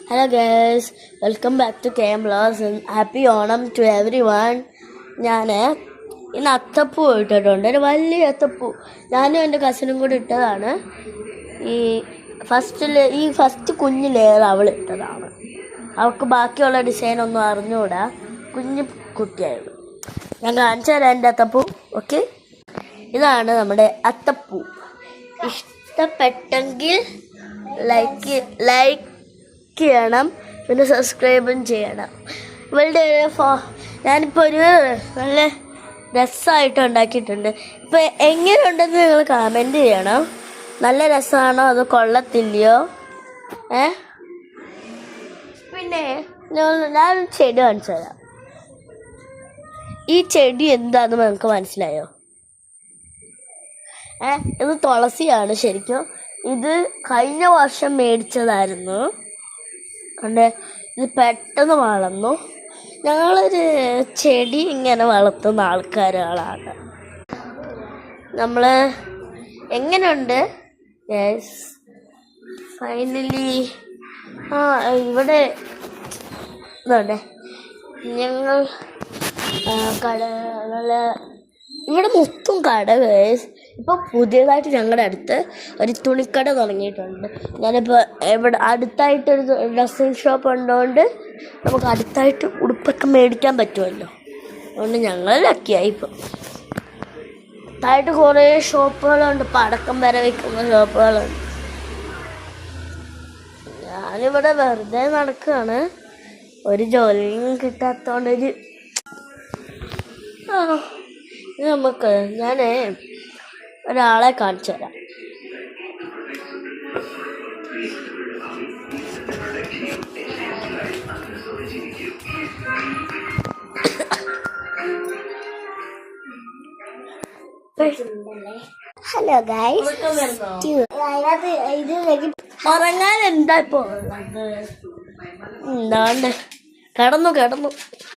Hello guys, welcome back to KM Vlogs and happy Onam to everyone. ഞാൻ ഇന്ന് അത്തപ്പൂ ഇട്ടിട്ടുണ്ട്, ഒരു വലിയ അത്തപ്പൂ. ഞാനും എൻ്റെ കസിനും കൂടി ഇട്ടതാണ്. ഈ ഫസ്റ്റ് കുഞ്ഞ് ലെയർ അവൾ ഇട്ടതാണ്. അവൾക്ക് ബാക്കിയുള്ള ഡിസൈനൊന്നും അറിഞ്ഞുകൂടാ, കുഞ്ഞു കുട്ടിയായിരുന്നു. ഞാൻ കാണിച്ചു തരാം എൻ്റെ അത്തപ്പൂ. ഓക്കെ, ഇതാണ് നമ്മുടെ അത്തപ്പൂ. ഇഷ്ടപ്പെട്ടെങ്കിൽ ലൈക്ക് ചെയ്യണം, പിന്നെ സബ്സ്ക്രൈബും ചെയ്യണം. ഇവളുടെ ഞാനിപ്പോൾ ഒരു നല്ല രസമായിട്ട് ഉണ്ടാക്കിയിട്ടുണ്ട്. ഇപ്പോൾ എങ്ങനെയുണ്ടെന്ന് നിങ്ങൾ കമൻറ്റ് ചെയ്യണം. നല്ല രസമാണോ അതോ കൊള്ളത്തില്ലയോ? പിന്നെ ഞാൻ ചെടി കാണിച്ചു തരാം. ഈ ചെടി എന്താണെന്ന് നിങ്ങൾക്ക് മനസ്സിലായോ? ഇത് തുളസിയാണ് ശരിക്കും. ഇത് കഴിഞ്ഞ വർഷം മേടിച്ചതായിരുന്നു. കണ്ടേ, ഇത് പെട്ടെന്ന് വളർന്നു. ഞങ്ങളൊരു ചെടി ഇങ്ങനെ വളർത്തുന്ന ആൾക്കാരുകളാണ് നമ്മൾ. എങ്ങനെയുണ്ട് യെസ്, ഫൈനലി ഇവിടെ ഇതുണ്ടേ. ഞങ്ങൾ ഇവിടെ മൊത്തം കട ഗൈസ്. ഇപ്പോൾ പുതിയതായിട്ട് ഞങ്ങളുടെ അടുത്ത് ഒരു തുണിക്കട തുടങ്ങിയിട്ടുണ്ട്. ഞാനിപ്പോൾ ഇവിടെ അടുത്തായിട്ടൊരു ഡ്രസ്സിങ് ഷോപ്പ് ഉള്ളതുകൊണ്ട് നമുക്ക് അടുത്തായിട്ട് ഉടുപ്പൊക്കെ മേടിക്കാൻ പറ്റുമല്ലോ. അതുകൊണ്ട് ഞങ്ങൾ ലക്കിയായി. ഇപ്പം അടുത്തായിട്ട് കുറേ ഷോപ്പുകളുണ്ട്, പടക്കം വരെ വയ്ക്കുന്ന ഷോപ്പുകളുണ്ട്. ഞാനിവിടെ വെറുതെ നടക്കുകയാണ്, ഒരു ജോലിയും കിട്ടാത്തതുകൊണ്ട്. നമുക്ക് ഞാൻ ഒരാളെ കാണിച്ചു തരാം. ഹലോ ഗൈസ്, ഉറങ്ങാൻ എന്താ ഇപ്പോൾ? എന്താണ്ട് കിടന്നു